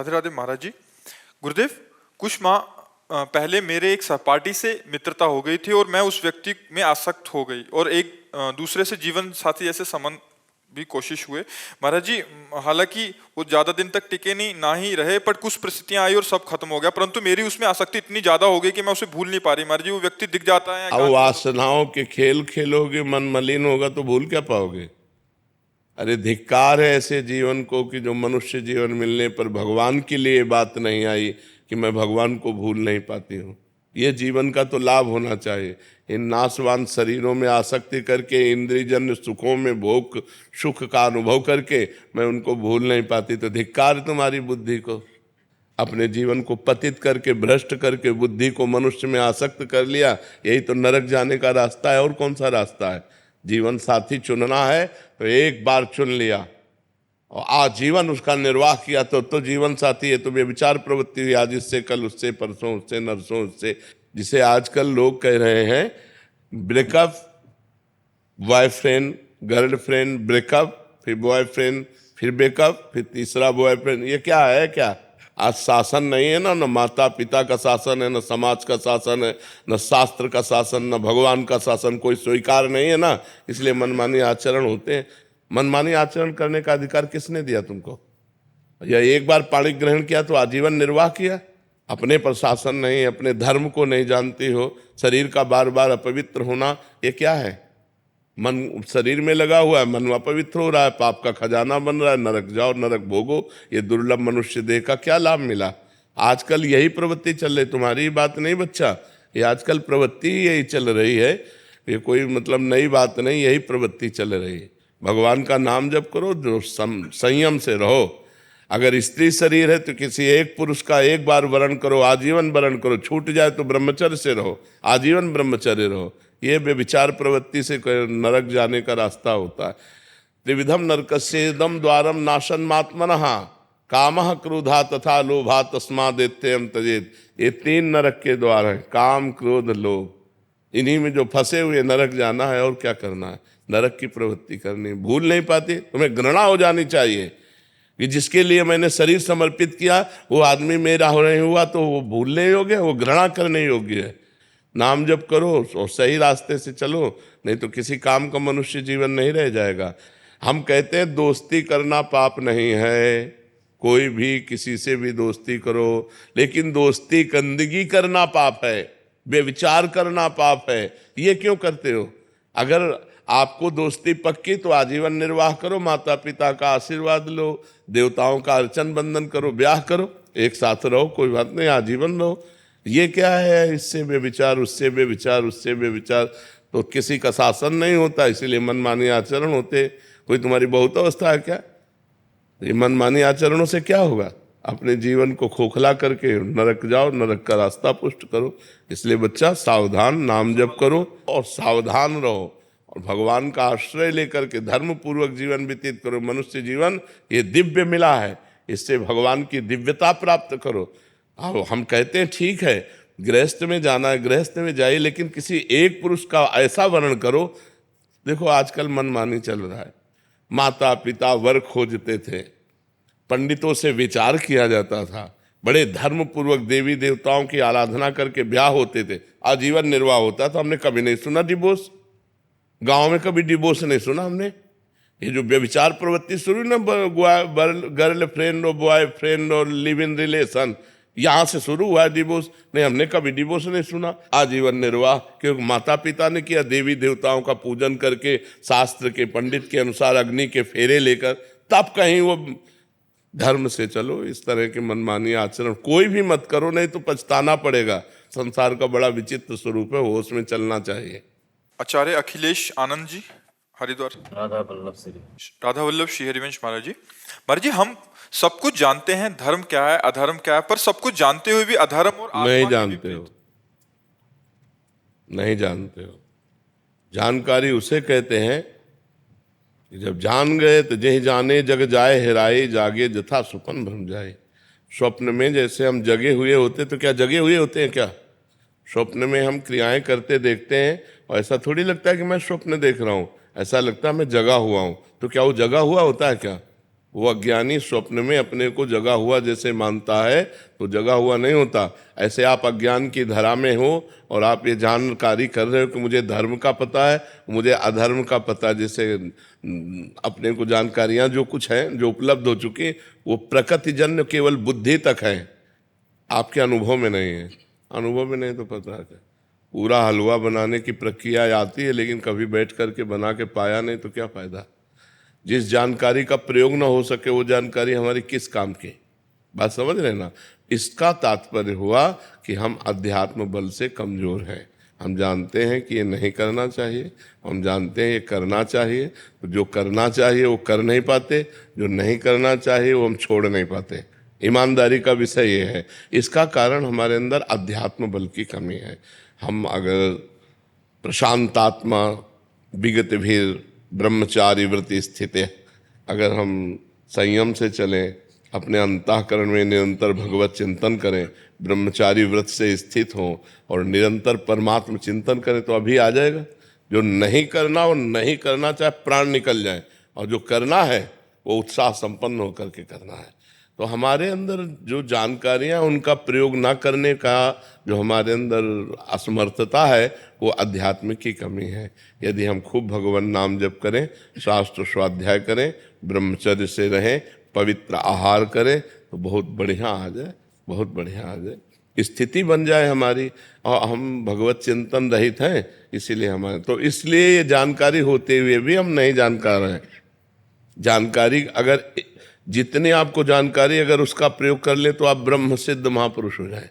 राधे राधे महाराज जी। गुरुदेव, कुछ माह पहले मेरे एक सहपाठी से मित्रता हो गई थी और मैं उस व्यक्ति में आसक्त हो गई और एक दूसरे से जीवन साथी जैसे संबंध भी कोशिश हुए महाराज जी। हालांकि वो ज्यादा दिन तक टिके नहीं ना ही रहे, पर कुछ परिस्थितियां आई और सब खत्म हो गया, परंतु मेरी उसमें आसक्ति इतनी ज्यादा हो गई कि मैं उसे भूल नहीं पा रही महाराज जी। वो व्यक्ति दिख जाता है। अब वासनाओं के खेल खेलोगे, मन मलिन होगा तो भूल क्या पाओगे। अरे धिक्कार है ऐसे जीवन को कि जो मनुष्य जीवन मिलने पर भगवान के लिए बात नहीं आई कि मैं भगवान को भूल नहीं पाती हूँ। ये जीवन का तो लाभ होना चाहिए। इन नाशवान शरीरों में आसक्ति करके, इंद्रियजन्य सुखों में भोग सुख का अनुभव करके मैं उनको भूल नहीं पाती, तो धिक्कार तुम्हारी बुद्धि को। अपने जीवन को पतित करके, भ्रष्ट करके बुद्धि को मनुष्य में आसक्त कर लिया। यही तो नरक जाने का रास्ता है, और कौन सा रास्ता है। जीवन साथी चुनना है तो एक बार चुन लिया और आजीवन उसका निर्वाह किया तो जीवन साथी है। तो व्यभिचार प्रवृत्ति हुई आज इससे, कल उससे, परसों उससे, नरसों उससे। जिसे आजकल लोग कह रहे हैं ब्रेकअप, बॉयफ्रेंड गर्लफ्रेंड, ब्रेकअप, फिर बॉयफ्रेंड, फिर ब्रेकअप, फिर तीसरा बॉयफ्रेंड। ये क्या है? क्या आज शासन नहीं है ना, न माता पिता का शासन है, न समाज का शासन है, न शास्त्र का शासन, न भगवान का शासन, कोई स्वीकार नहीं है ना। इसलिए मनमानी आचरण होते हैं। मनमानी आचरण करने का अधिकार किसने दिया तुमको? या एक बार पाणी ग्रहण किया तो आजीवन निर्वाह किया। अपने पर शासन नहीं, अपने धर्म को नहीं जानती हो, शरीर का बार बार अपवित्र होना, ये क्या है? मन शरीर में लगा हुआ है, मन अपवित्र हो रहा है, पाप का खजाना बन रहा है। नरक जाओ, नरक भोगो। ये दुर्लभ मनुष्य देह का क्या लाभ मिला? आजकल यही प्रवृत्ति चल रही। तुम्हारी बात नहीं बच्चा, ये आजकल प्रवृत्ति यही चल रही है। ये कोई मतलब नई बात नहीं, यही प्रवृत्ति चल रही है। भगवान का नाम जप करो, जो संयम से रहो। अगर स्त्री शरीर है तो किसी एक पुरुष का एक बार वरण करो, आजीवन वरण करो। छूट जाए तो ब्रह्मचर्य से रहो, आजीवन ब्रह्मचर्य रहो। ये व्यभिचार प्रवृत्ति से नरक जाने का रास्ता होता है। त्रिविधम नरकस्येदम द्वारम नाशनमात्मनः कामः क्रोधा तथा लोभा तस्मादेत्ययं त्यजेत्। ये तीन नरक के द्वार हैं, काम, क्रोध, लोभ। इन्हीं में जो फंसे हुए नरक जाना है। और क्या करना है? नरक की प्रवृत्ति करनी। भूल नहीं पाती। तुम्हें घृणा हो जानी चाहिए कि जिसके लिए मैंने शरीर समर्पित किया वो आदमी मेरा नहीं हुआ तो वो भूलने योग्य है, वो घृणा करने योग्य है। नाम जप करो और सही रास्ते से चलो, नहीं तो किसी काम का मनुष्य जीवन नहीं रह जाएगा। हम कहते हैं दोस्ती करना पाप नहीं है, कोई भी किसी से भी दोस्ती करो, लेकिन दोस्ती गंदगी करना पाप है, बेविचार करना पाप है। ये क्यों करते हो? अगर आपको दोस्ती पक्की तो आजीवन निर्वाह करो, माता पिता का आशीर्वाद लो, देवताओं का अर्चन बंदन करो, ब्याह करो, एक साथ रहो, कोई बात नहीं, आजीवन रहो। ये क्या है? इससे बेविचार, उससे बेविचार, उससे बेविचार, तो किसी का शासन नहीं होता, इसीलिए मनमानी आचरण होते। कोई तुम्हारी बहुत अवस्था है क्या? ये मनमानी आचरणों से क्या होगा? अपने जीवन को खोखला करके नरक जाओ, नरक का रास्ता पुष्ट करो। इसलिए बच्चा सावधान, नाम जप करो और सावधान रहो और भगवान का आश्रय लेकर के धर्म पूर्वक जीवन व्यतीत करो। मनुष्य जीवन ये दिव्य मिला है, इससे भगवान की दिव्यता प्राप्त करो। अब हम कहते हैं ठीक है गृहस्थ में जाना है, गृहस्थ में जाइए, लेकिन किसी एक पुरुष का ऐसा वर्णन करो। देखो आजकल मनमानी चल रहा है। माता पिता वर खोजते थे, पंडितों से विचार किया जाता था, बड़े धर्म पूर्वक देवी देवताओं की आराधना करके ब्याह होते थे, आजीवन निर्वाह होता था। हमने कभी नहीं सुना डिवोर्स, गांव में कभी डिवोर्स नहीं सुना हमने। ये जो व्यभिचार प्रवृत्ति शुरू ना, गर्ल फ्रेंड और बॉय फ्रेंड और लिव इन रिलेशन, यहाँ से शुरू हुआ है डिवोर्स। नहीं, हमने कभी डिवोर्स नहीं सुना। आजीवन निर्वाह, क्योंकि माता पिता ने किया, देवी देवताओं का पूजन करके, शास्त्र के पंडित के अनुसार अग्नि के फेरे लेकर, तब कहीं वो धर्म से चलो। इस तरह के मनमानी आचरण कोई भी मत करो, नहीं तो पछताना पड़ेगा। संसार का बड़ा विचित्र स्वरूप है, होश में चलना चाहिए। आचार्य अखिलेश आनंद जी, हरिद्वार। राधा वल्लभ श्री हरिवंश महाराज जी। महाराज जी, हम सब कुछ जानते हैं धर्म क्या है, अधर्म क्या है, पर सब कुछ जानते हुए भी अधर्म और नहीं जानते हो, नहीं जानते हो। जानकारी उसे कहते हैं कि जब जान गए तो जय जाने जग जाए हेराए, जागे जथा सुपन भ्रम जाए। स्वप्न में जैसे हम जगे हुए होते, तो क्या जगे हुए होते हैं क्या? स्वप्न में हम क्रियाएं करते देखते हैं और ऐसा थोड़ी लगता है कि मैं स्वप्न देख रहा हूँ, ऐसा लगता है मैं जगा हुआ हूँ। तो क्या वो जगा हुआ होता है क्या? वो अज्ञानी स्वप्न में अपने को जगा हुआ जैसे मानता है तो जगा हुआ नहीं होता। ऐसे आप अज्ञान की धरा में हो और आप ये जानकारी कर रहे हो कि मुझे धर्म का पता है, मुझे अधर्म का पता है, जैसे अपने को जानकारियां जो कुछ हैं जो उपलब्ध हो चुकी वो प्रकृतिजन्य केवल बुद्धि तक है, आपके अनुभव में नहीं है। अनुभव में नहीं तो पता है। पूरा हलवा बनाने की प्रक्रिया आती है लेकिन कभी बैठ करके बना के पाया नहीं तो क्या फायदा। जिस जानकारी का प्रयोग ना हो सके वो जानकारी हमारी किस काम की, बात समझ रहे ना। इसका तात्पर्य हुआ कि हम अध्यात्म बल से कमजोर हैं। हम जानते हैं कि ये नहीं करना चाहिए, हम जानते हैं ये करना चाहिए, तो जो करना चाहिए वो कर नहीं पाते, जो नहीं करना चाहिए वो हम छोड़ नहीं पाते। ईमानदारी का विषय ये है। इसका कारण हमारे अंदर अध्यात्म बल की कमी है। हम अगर प्रशांतात्मा विगत भीर ब्रह्मचारी वृत्ति स्थित है, अगर हम संयम से चलें, अपने अंतःकरण में निरंतर भगवत चिंतन करें, ब्रह्मचारी व्रत से स्थित हों और निरंतर परमात्म चिंतन करें तो अभी आ जाएगा। जो नहीं करना वो नहीं करना, चाहे प्राण निकल जाए, और जो करना है वो उत्साह संपन्न होकर के करना है। तो हमारे अंदर जो जानकारियां उनका प्रयोग ना करने का जो हमारे अंदर असमर्थता है वो अध्यात्म की कमी है। यदि हम खूब भगवान नाम जप करें, शास्त्र स्वाध्याय करें, ब्रह्मचर्य से रहें, पवित्र आहार करें तो बहुत बढ़िया आ जाए, बहुत बढ़िया आ जाए, स्थिति बन जाए हमारी। और हम भगवत चिंतन रहित हैं, इसीलिए हमारे तो इसलिए ये जानकारी होते हुए भी हम नहीं जानकार हैं। जानकारी अगर जितने आपको जानकारी अगर उसका प्रयोग कर ले तो आप ब्रह्म सिद्ध महापुरुष हो जाए।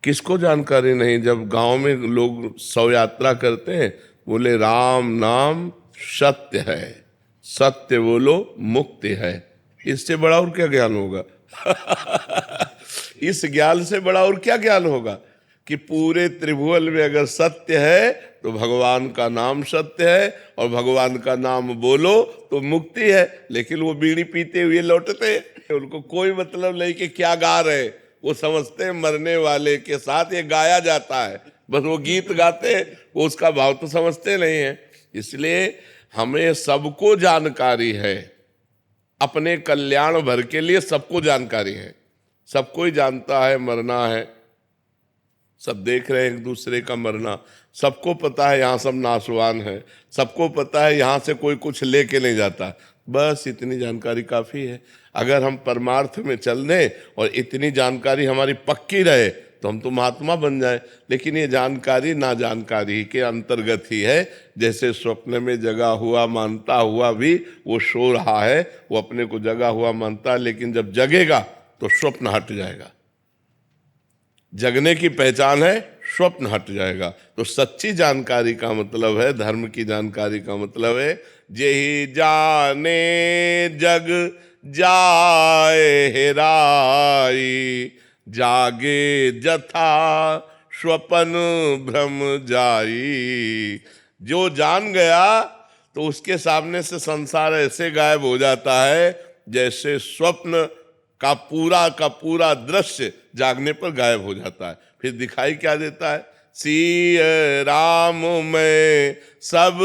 किसको जानकारी नहीं। जब गांव में लोग शव यात्रा करते हैं, बोले राम नाम सत्य है, सत्य बोलो मुक्ति है। इससे बड़ा और क्या ज्ञान होगा। इस ज्ञान से बड़ा और क्या ज्ञान होगा कि पूरे त्रिभुवन में अगर सत्य है तो भगवान का नाम सत्य है, और भगवान का नाम बोलो तो मुक्ति है। लेकिन वो बीड़ी पीते हुए लौटते हैं, उनको कोई मतलब नहीं कि क्या गा रहे। वो समझते हैं मरने वाले के साथ ये गाया जाता है, बस वो गीत गाते हैं, वो उसका भाव तो समझते नहीं है। इसलिए हमें सबको जानकारी है, अपने कल्याण भर के लिए सबको जानकारी है। सबको ही जानता है मरना है, सब देख रहे हैं एक दूसरे का मरना, सबको पता है यहाँ सब नाशवान है, सबको पता है यहाँ से कोई कुछ लेके नहीं जाता। बस इतनी जानकारी काफ़ी है। अगर हम परमार्थ में चल दें और इतनी जानकारी हमारी पक्की रहे तो हम तो महात्मा बन जाए। लेकिन ये जानकारी ना जानकारी के अंतर्गत ही है। जैसे स्वप्न में जगा हुआ मानता हुआ भी वो सो रहा है, वो अपने को जगा हुआ मानता है, लेकिन जब जगेगा तो स्वप्न हट जाएगा। जगने की पहचान है, स्वप्न हट जाएगा। तो सच्ची जानकारी का मतलब है, धर्म की जानकारी का मतलब है, जेहि जाने जग जाए हेराई, जागे जथा स्वपन भ्रम जाई। जो जान गया तो उसके सामने से संसार ऐसे गायब हो जाता है जैसे स्वप्न का पूरा दृश्य जागने पर गायब हो जाता है। फिर दिखाई क्या देता है, सिय राम मैं सब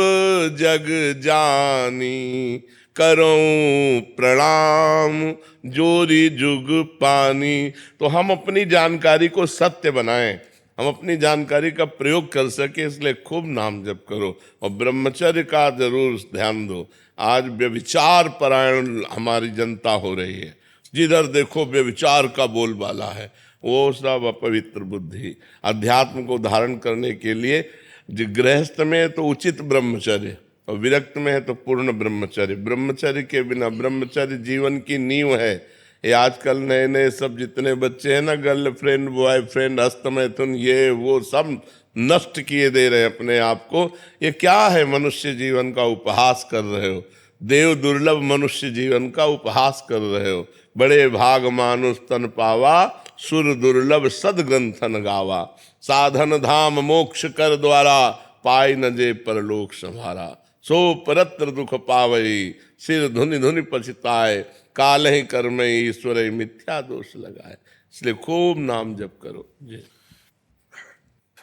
जग जानी, करूं प्रणाम जोरी जुग पानी। तो हम अपनी जानकारी को सत्य बनाएं, हम अपनी जानकारी का प्रयोग कर सके, इसलिए खूब नाम जप करो और ब्रह्मचर्य का जरूर ध्यान दो। आज व्यभिचार परायण हमारी जनता हो रही है, जिधर देखो व्यभिचार का बोलबाला है। वो सब अपवित्र बुद्धि। अध्यात्म को धारण करने के लिए गृहस्थ में तो उचित ब्रह्मचर्य और विरक्त में है तो पूर्ण ब्रह्मचर्य। ब्रह्मचर्य के बिना, ब्रह्मचर्य जीवन की नींव है। ये आजकल नए नए सब जितने बच्चे हैं ना, गर्लफ्रेंड बॉयफ्रेंड हस्तमैथुन ये वो सब नष्ट किए दे रहे हैं अपने आप को। ये क्या है, मनुष्य जीवन का उपहास कर रहे हो। देव दुर्लभ मनुष्य जीवन का उपहास कर रहे हो। बड़े भाग मानुष तन पावा, सुर दुर्लभ सदग्रंथन गावा। साधन धाम मोक्ष कर द्वारा, पाई न जे परलोक संभारा। सो परत्र दुख पावई, सिर धुनि धुनि पछताए। काल ही कर्म ईश्वर मिथ्या दोष लगाए। इसलिए खूब नाम जप करो जी।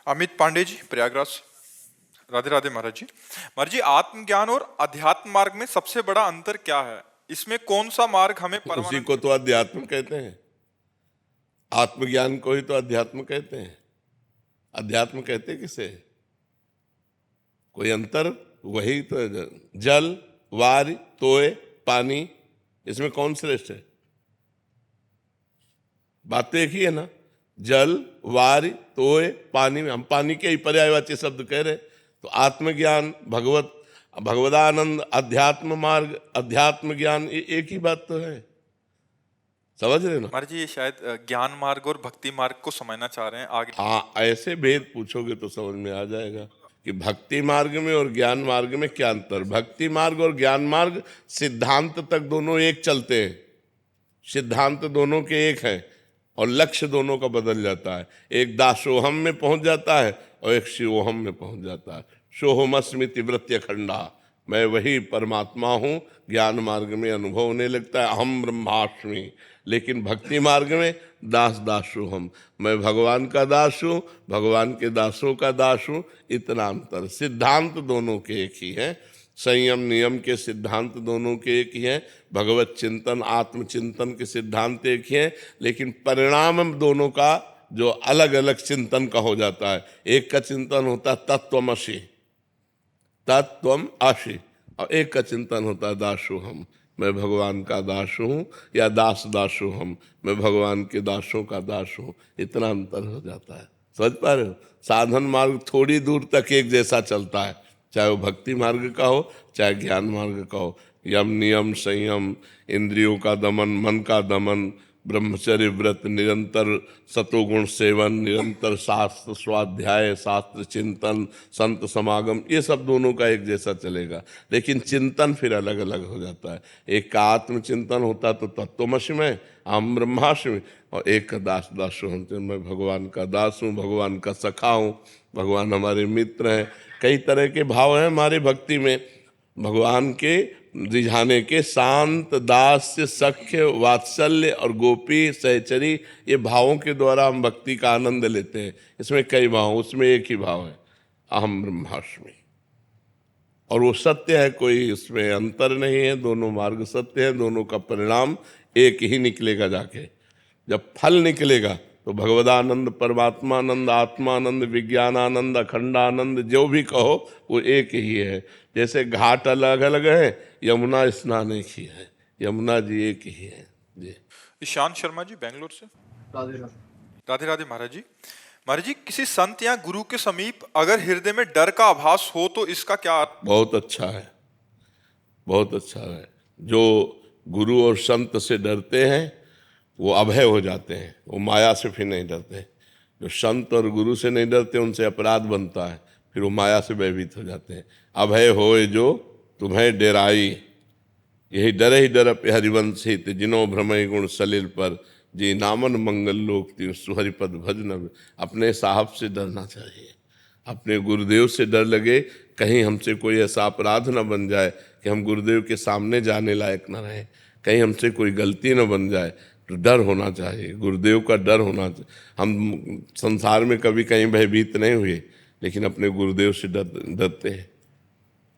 अमित पांडे जी, प्रयागराज। राधे राधे महाराज जी। महाराज जी, आत्मज्ञान और अध्यात्म मार्ग में सबसे बड़ा अंतर क्या है? इसमें कौन सा मार्ग हमें उसी परमानंद? को तो अध्यात्म कहते हैं। आत्मज्ञान को ही तो अध्यात्म कहते हैं। अध्यात्म कहते किसे? कोई अंतर? वही तो है। जल, वारि, तोय, पानी, इसमें कौन श्रेष्ठ है? बात तो एक ही है ना। जल, वारि, तोय, पानी में हम पानी के ही पर्यायवाची शब्द कह रहे। तो आत्मज्ञान, भगवदानंद, अध्यात्म मार्ग, अध्यात्म ज्ञान, ये एक ही बात तो है। समझ रहे ना? महाराज जी ये शायद ज्ञान मार्ग और भक्ति मार्ग को समझना चाह रहे हैं आगे। हाँ, ऐसे भेद पूछोगे तो समझ में आ जाएगा कि भक्ति मार्ग में और ज्ञान मार्ग में क्या अंतर। भक्ति मार्ग और ज्ञान मार्ग सिद्धांत तक दोनों एक चलते हैं, सिद्धांत दोनों के एक हैं और लक्ष्य दोनों का बदल जाता है। एक दासोहम में पहुंच जाता है और एक शिवोहम में पहुंच जाता है। सोहमस्मिति वृत्य खंडा, मैं वही परमात्मा हूँ। ज्ञान मार्ग में अनुभव होने लगता है अहम ब्रह्मास्मि। लेकिन भक्ति मार्ग में दास दासु हम, मैं भगवान का दास हूँ, भगवान के दासों का दास हूँ। इतना अंतर। सिद्धांत दोनों के एक ही है, संयम नियम के सिद्धांत दोनों के एक ही हैं, भगवत चिंतन आत्मचिंतन के सिद्धांत एक ही हैं, लेकिन परिणाम दोनों का जो अलग अलग चिंतन का हो जाता है। एक का चिंतन होता है तत्त्वमसि, तत्त्वम आशी, और एक का चिंतन होता है दासु हम, मैं भगवान का दास हूँ, या दास दासु हम, मैं भगवान के दासों का दास हूँ। इतना अंतर हो जाता है। समझ पा रहे हो? साधन मार्ग थोड़ी दूर तक एक जैसा चलता है, चाहे वो भक्ति मार्ग का हो चाहे ज्ञान मार्ग का हो। यम नियम संयम, इंद्रियों का दमन, मन का दमन, ब्रह्मचर्य व्रत, निरंतर सतोगुण सेवन, निरंतर शास्त्र स्वाध्याय, शास्त्र चिंतन, संत समागम, ये सब दोनों का एक जैसा चलेगा। लेकिन चिंतन फिर अलग अलग हो जाता है। एक का आत्मचिंतन होता तो तत्वमसि में, अहम ब्रह्मास्मि, और एक का दास दासु हम, मैं भगवान का दास हूँ, भगवान का सखा हूँ, भगवान हमारे मित्र हैं। कई तरह के भाव हैं हमारी भक्ति में। भगवान के रिझाने के शांत, दास्य, सख्य, वात्सल्य और गोपी सहचरी, ये भावों के द्वारा हम भक्ति का आनंद लेते हैं। इसमें कई भाव, उसमें एक ही भाव है अहम ब्रह्मास्मि, और वो सत्य है, कोई इसमें अंतर नहीं है। दोनों मार्ग सत्य है, दोनों का परिणाम एक ही निकलेगा। जाके जब फल निकलेगा तो भगवदानंद, परमात्मानंद, आत्मानंद, विज्ञानानंद, अखंडानंद, जो भी कहो वो एक ही है। जैसे घाट अलग अलग है, यमुना स्नान एक ही है, यमुना जी एक ही है जी। ईशान शर्मा जी बेंगलोर से। राधे राधे। राधे राधे महाराज जी। महाराज जी किसी संत या गुरु के समीप अगर हृदय में डर का आभास हो तो इसका क्या अर्थ? बहुत अच्छा है, बहुत अच्छा है। जो गुरु और संत से डरते हैं वो अभय हो जाते हैं, वो माया से फिर नहीं डरते। जो संत और गुरु से नहीं डरते उनसे अपराध बनता है, फिर वो माया से भयभीत हो जाते हैं। अभय होए जो तुम्हें डराई, यही डरे ही डर पे हरिवंशी, जिनो भ्रमय गुण सलिल पर, जी नामन मंगल लोक तीन सुहरिपद भजन। अपने साहब से डरना चाहिए, अपने गुरुदेव से डर लगे, कहीं हमसे कोई ऐसा अपराध न बन जाए कि हम गुरुदेव के सामने जाने लायक न रहें, कहीं हमसे कोई गलती न बन जाए, तो डर होना चाहिए, गुरुदेव का डर होना चाहिए। हम संसार में कभी कहीं भयभीत नहीं हुए, लेकिन अपने गुरुदेव से डरते हैं।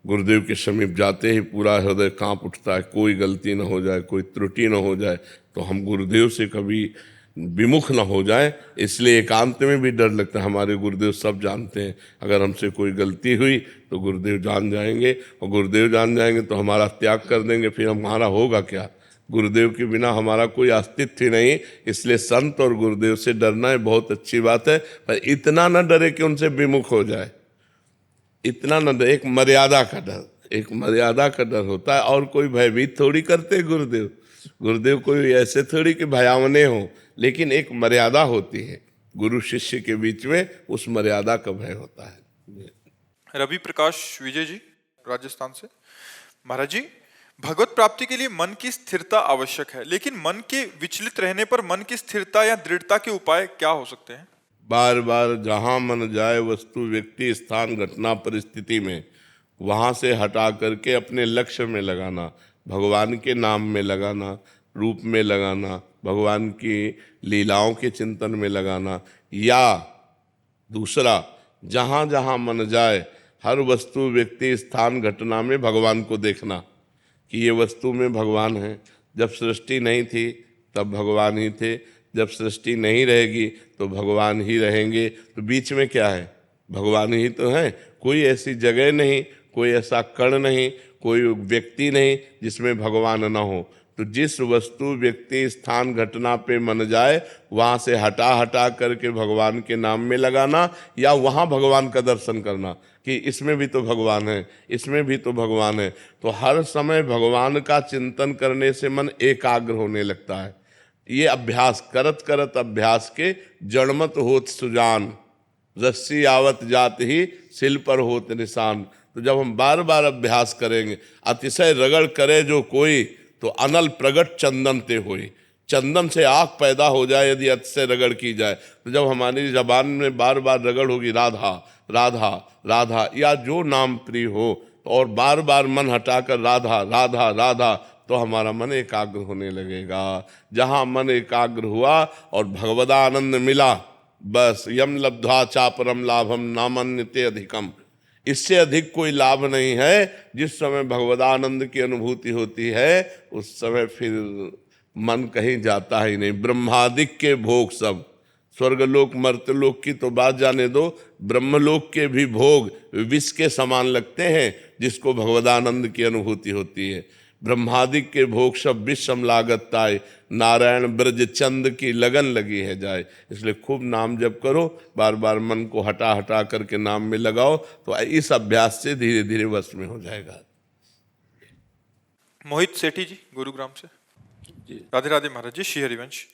गुरुदेव के समीप जाते ही पूरा हृदय कांप उठता है, कोई गलती न हो जाए, कोई त्रुटि न हो जाए, तो हम गुरुदेव से कभी विमुख न हो जाए। इसलिए एकांत में भी डर लगता है। हमारे गुरुदेव सब जानते हैं, अगर हमसे कोई गलती हुई तो गुरुदेव जान जाएंगे, और गुरुदेव जान जाएंगे तो हमारा त्याग कर देंगे, फिर हमारा होगा क्या? गुरुदेव के बिना हमारा कोई अस्तित्व ही नहीं। इसलिए संत और गुरुदेव से डरना है बहुत अच्छी बात है, पर इतना न डरे कि उनसे विमुख हो जाए, इतना न डरे। एक मर्यादा का डर, एक मर्यादा का डर होता है, और कोई भयभीत थोड़ी करते गुरुदेव। गुरुदेव कोई ऐसे थोड़ी कि भयावने हो, लेकिन एक मर्यादा होती है गुरु शिष्य के बीच में, उस मर्यादा का भय होता है। रवि प्रकाश विजय जी राजस्थान से। महाराज जी भगवत प्राप्ति के लिए मन की स्थिरता आवश्यक है, लेकिन मन के विचलित रहने पर मन की स्थिरता या दृढ़ता के उपाय क्या हो सकते हैं? बार बार जहाँ मन जाए वस्तु, व्यक्ति, स्थान, घटना, परिस्थिति में वहाँ से हटा करके अपने लक्ष्य में लगाना, भगवान के नाम में लगाना, रूप में लगाना, भगवान की लीलाओं के चिंतन में लगाना। या दूसरा, जहाँ जहाँ मन जाए हर वस्तु, व्यक्ति, स्थान, घटना में भगवान को देखना। कि ये वस्तु में भगवान है। जब सृष्टि नहीं थी तब भगवान ही थे, जब सृष्टि नहीं रहेगी तो भगवान ही रहेंगे। तो बीच में क्या है? भगवान ही तो है। कोई ऐसी जगह नहीं, कोई ऐसा कण नहीं, कोई व्यक्ति नहीं जिसमें भगवान न हो। तो जिस वस्तु, व्यक्ति, स्थान, घटना पे मन जाए वहाँ से हटा हटा करके भगवान के नाम में लगाना, या वहाँ भगवान का दर्शन करना कि इसमें भी तो भगवान है, इसमें भी तो भगवान है। तो हर समय भगवान का चिंतन करने से मन एकाग्र होने लगता है। ये अभ्यास करत करत अभ्यास के जड़मत होत सुजान, रस्सी आवत जात ही सिल पर होत निशान। तो जब हम बार बार अभ्यास करेंगे, अतिशय रगड़ करे जो कोई, तो अनल प्रगट चंदन ते होई। चंदन से आग पैदा हो जाए यदि अतिशय रगड़ की जाए। तो जब हमारी जबान में बार बार रगड़ होगी राधा राधा राधा, या जो नाम प्रिय हो, और बार बार मन हटाकर राधा राधा राधा, तो हमारा मन एकाग्र होने लगेगा। जहाँ मन एकाग्र हुआ और भगवदानंद मिला, बस यम लब्ध्वा चापरम लाभम नामन्यते अधिकम। इससे अधिक कोई लाभ नहीं है। जिस समय भगवदानंद की अनुभूति होती है उस समय फिर मन कहीं जाता ही नहीं। ब्रह्मादिक के भोग सब, स्वर्गलोक मर्त्यलोक की तो बात जाने दो, ब्रह्मलोक के भी भोग विष के समान लगते हैं जिसको भगवदानंद की अनुभूति होती है। ब्रह्मादिक के भोग सब विषम लागत ताय, नारायण ब्रज चंद की लगन लगी है जाए। इसलिए खूब नाम जप करो, बार बार मन को हटा हटा करके नाम में लगाओ, तो इस अभ्यास से धीरे धीरे वश में हो जाएगा। मोहित सेठी जी गुरुग्राम से। राधे राधे महाराज जी। श्री हरिवंश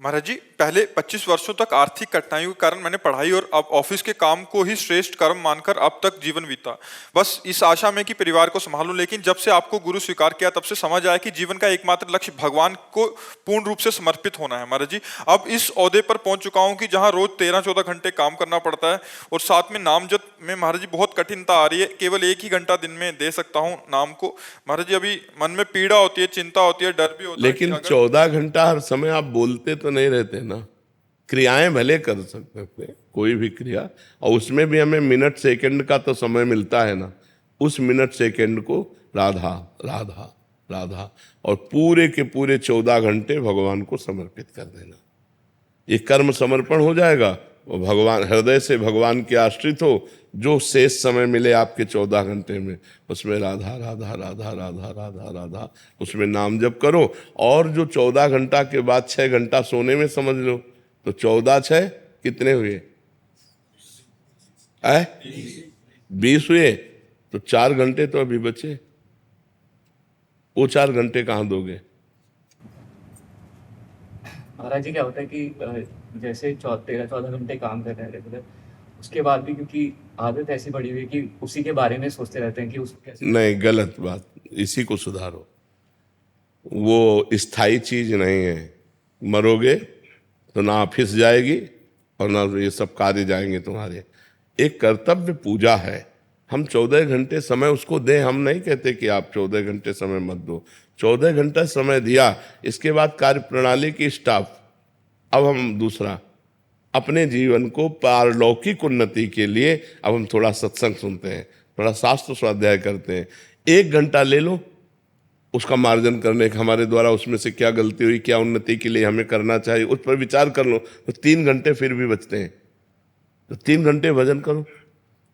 महाराज जी, पहले 25 वर्षों तक आर्थिक कठिनाइयों के कारण मैंने पढ़ाई और अब ऑफिस के काम को ही श्रेष्ठ कर्म मानकर अब तक जीवन बीता, बस इस आशा में कि परिवार को संभालूं। लेकिन जब से आपको गुरु स्वीकार किया तब से समझ आया कि जीवन का एकमात्र लक्ष्य भगवान को पूर्ण रूप से समर्पित होना है। महाराज जी, अब इस ओहदे पर पहुंच चुका हूं कि जहां रोज 13-14 घंटे काम करना पड़ता है और साथ में नाम जप में महाराज जी बहुत कठिनता आ रही है। केवल 1 ही घंटा दिन में दे सकता हूँ नाम को। महाराज जी, अभी मन में पीड़ा होती है, चिंता होती है, डर भी होता है। लेकिन 14 घंटा हर समय आप बोलते तो नहीं रहते ना, क्रियाएं भले कर सकते हैं, कोई भी क्रिया, और उसमें भी हमें मिनट सेकंड का तो समय मिलता है ना। उस मिनट सेकंड को राधा राधा राधा और पूरे के पूरे 14 घंटे भगवान को समर्पित कर देना। ये कर्म समर्पण हो जाएगा और भगवान, हृदय से भगवान के आश्रित हो। जो शेष समय मिले आपके 14 घंटे में, उसमें राधा राधा राधा राधा राधा राधा, उसमें नाम जप करो। और जो 14 घंटा के बाद 6 घंटा सोने में समझ लो, तो 14×6 कितने हुए? 20 हुए। तो 4 घंटे तो अभी बचे, वो 4 घंटे कहाँ दोगे? महाराज जी, क्या होता है कि जैसे 13-14 घंटे काम कर रहे हैं रेगुलर, उसके बाद भी क्योंकि आदत ऐसी पड़ी हुई है कि उसी के बारे में सोचते रहते हैं कि उसको कैसे। नहीं, गलत बात, इसी को सुधारो। वो स्थायी चीज नहीं है। मरोगे तो ना ऑफिस जाएगी और ना ये सब कार्य जाएंगे तुम्हारे। एक कर्तव्य पूजा है, हम 14 घंटे समय उसको दें। हम नहीं कहते कि आप 14 घंटे समय मत दो, 14 घंटा समय दिया, इसके बाद कार्य प्रणाली की स्टाफ। अब हम दूसरा अपने जीवन को पारलौकिक उन्नति के लिए अब हम थोड़ा सत्संग सुनते हैं, थोड़ा शास्त्र स्वाध्याय करते हैं। 1 घंटा ले लो उसका मार्जन करने का, हमारे द्वारा उसमें से क्या गलती हुई, क्या उन्नति के लिए हमें करना चाहिए, उस पर विचार कर लो। तो 3 घंटे फिर भी बचते हैं। तो 3 घंटे भजन करो,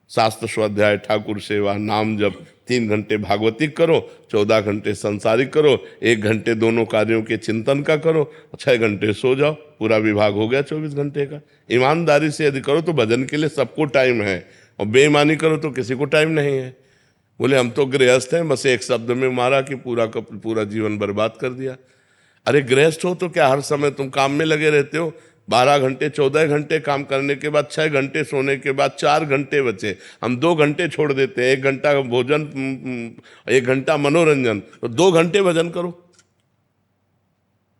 शास्त्र स्वाध्याय, ठाकुर सेवा, नाम जप। 3 घंटे भागवतिक करो, 14 घंटे संसारिक करो, 1 घंटे दोनों कार्यों के चिंतन का करो, 6 घंटे सो जाओ। पूरा विभाग हो गया 24 घंटे का। ईमानदारी से यदि करो तो भजन के लिए सबको टाइम है, और बेईमानी करो तो किसी को टाइम नहीं है। बोले हम तो गृहस्थ हैं, बस एक शब्द में मारा कि पूरा का पूरा जीवन बर्बाद कर दिया। अरे गृहस्थ हो तो क्या हर समय तुम काम में लगे रहते हो? 12 घंटे 14 घंटे काम करने के बाद 6 घंटे सोने के बाद 4 घंटे बचे, हम 2 घंटे छोड़ देते हैं। 1 घंटा भोजन, 1 घंटा मनोरंजन, तो 2 घंटे भजन करो।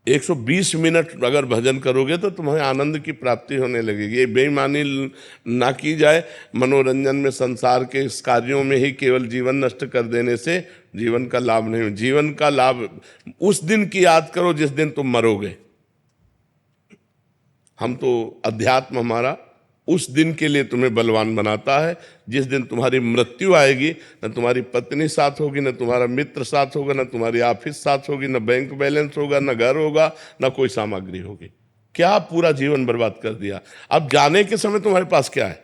120 मिनट अगर भजन करोगे तो तुम्हें आनंद की प्राप्ति होने लगेगी। ये बेईमानी ना की जाए। मनोरंजन में, संसार के इस कार्यों में ही केवल जीवन नष्ट कर देने से जीवन का लाभ नहीं। जीवन का लाभ उस दिन की याद करो जिस दिन तुम मरोगे। हम तो अध्यात्म हमारा उस दिन के लिए तुम्हें बलवान बनाता है। जिस दिन तुम्हारी मृत्यु आएगी, न तुम्हारी पत्नी साथ होगी, न तुम्हारा मित्र साथ होगा, न तुम्हारी ऑफिस साथ होगी, न बैंक बैलेंस होगा, न घर होगा, न कोई सामग्री होगी। क्या पूरा जीवन बर्बाद कर दिया। अब जाने के समय तुम्हारे पास क्या है?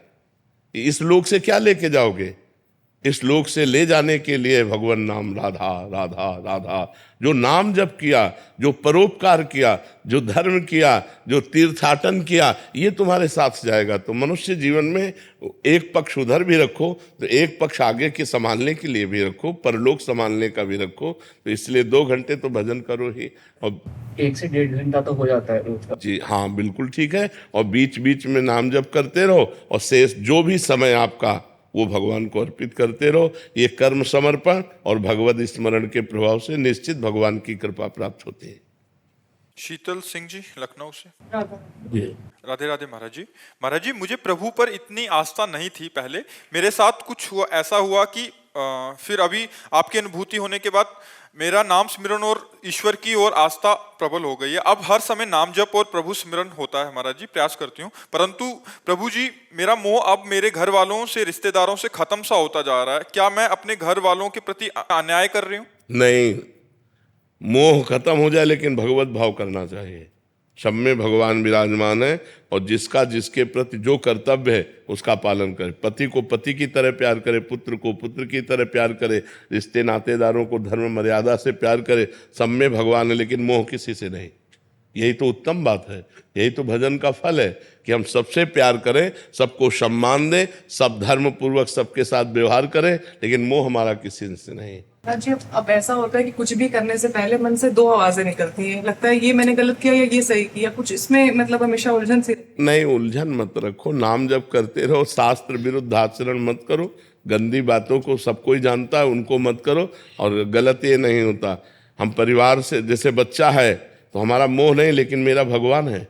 इस लोक से क्या लेके जाओगे? इस लोक से ले जाने के लिए भगवान नाम, राधा राधा राधा। जो नाम जप किया, जो परोपकार किया, जो धर्म किया, जो तीर्थाटन किया, ये तुम्हारे साथ जाएगा। तो मनुष्य जीवन में एक पक्ष उधर भी रखो, तो एक पक्ष आगे के संभालने के लिए भी रखो, परलोक संभालने का भी रखो। तो इसलिए 2 घंटे तो भजन करो ही। और 1 से 1.5 घंटा तो हो जाता है रोज का। जी हाँ, बिल्कुल ठीक है। और बीच बीच में नाम जप करते रहो, और शेष जो भी समय आपका वो भगवान को अर्पित करते रहो। ये कर्म समर्पण और भगवत स्मरण के प्रभाव से निश्चित भगवान की कृपा प्राप्त होती है। शीतल सिंह जी, लखनऊ से। जी राधे राधे महाराज जी। महाराज जी, मुझे प्रभु पर इतनी आस्था नहीं थी पहले। मेरे साथ कुछ ऐसा हुआ कि फिर अभी आपकी अनुभूति होने के बाद मेरा नाम स्मरण और ईश्वर की ओर आस्था प्रबल हो गई है। अब हर समय नाम जप और प्रभु स्मरण होता है महाराज जी, प्रयास करती हूँ। परंतु प्रभु जी, मेरा मोह अब मेरे घर वालों से, रिश्तेदारों से खत्म सा होता जा रहा है। क्या मैं अपने घर वालों के प्रति अन्याय कर रही हूँ? नहीं, मोह खत्म हो जाए, लेकिन भगवत भाव करना चाहिए। सब में भगवान विराजमान है, और जिसका जिसके प्रति जो कर्तव्य है उसका पालन करे। पति को पति की तरह प्यार करे, पुत्र को पुत्र की तरह प्यार करे, रिश्ते नातेदारों को धर्म मर्यादा से प्यार करे। सब में भगवान है, लेकिन मोह किसी से नहीं। यही तो उत्तम बात है, यही तो भजन का फल है कि हम सबसे प्यार करें, सबको सम्मान दें, सब धर्म पूर्वक सबके साथ व्यवहार करें, लेकिन मोह हमारा किसी से नहीं। जी, अब ऐसा होता है कि कुछ भी करने से पहले मन से 2 आवाजें निकलती हैं, लगता है ये मैंने गलत किया या ये सही किया। कुछ इसमें मतलब हमेशा उलझन सी। नहीं, उलझन मत रखो, नाम जप करते रहो, शास्त्र विरुद्ध आचरण मत करो, गंदी बातों को सब कोई जानता है उनको मत करो। और गलत ये नहीं होता, हम परिवार से, जैसे बच्चा है तो हमारा मोह नहीं, लेकिन मेरा भगवान है,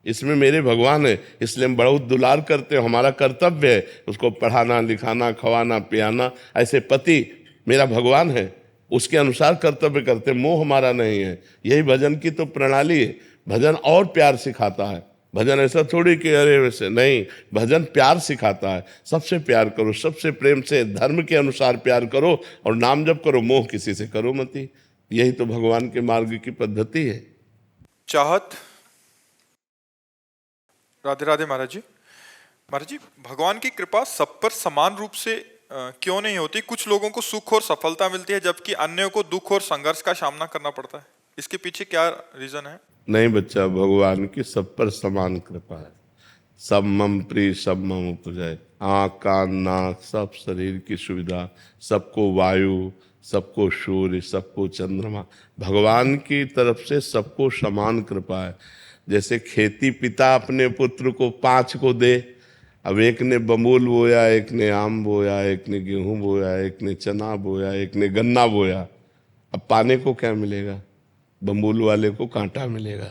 इसमें मेरे भगवान है, इसलिए हम बहुत दुलार करते हैं। हमारा कर्तव्य है उसको पढ़ाना, लिखाना, खवाना, पियाना। ऐसे पति मेरा भगवान है, उसके अनुसार कर्तव्य करते, मोह हमारा नहीं है। यही भजन की तो प्रणाली है। भजन और प्यार सिखाता है। भजन ऐसा थोड़ी कि अरे वैसे नहीं, भजन प्यार सिखाता है। सबसे प्यार करो, सबसे प्रेम से धर्म के अनुसार प्यार करो, और नाम जप करो, मोह किसी से करो मती। यही तो भगवान के मार्ग की पद्धति है। चाहत। राधे राधे महाराज जी। महाराज जी, भगवान की कृपा सब पर समान रूप से क्यों नहीं होती? कुछ लोगों को सुख और सफलता मिलती है, जबकि अन्यों को दुख और संघर्ष का सामना करना पड़ता है। इसके पीछे क्या रीजन है? नहीं बच्चा, भगवान की सब पर समान कृपा है। सब मम प्रिय, सब मम उपजय। आँख, कान, नाक, सब शरीर की सुविधा, सबको वायु, सबको सूर्य, सबको चंद्रमा, भगवान की तरफ से सबको समान कृपा है। जैसे खेती पिता अपने पुत्र को 5 को दे, अब एक ने बमूल बोया, एक ने आम बोया, एक ने गेहूं बोया, एक ने चना बोया, एक ने गन्ना बोया। अब पाने को क्या मिलेगा? बमूल वाले को कांटा मिलेगा,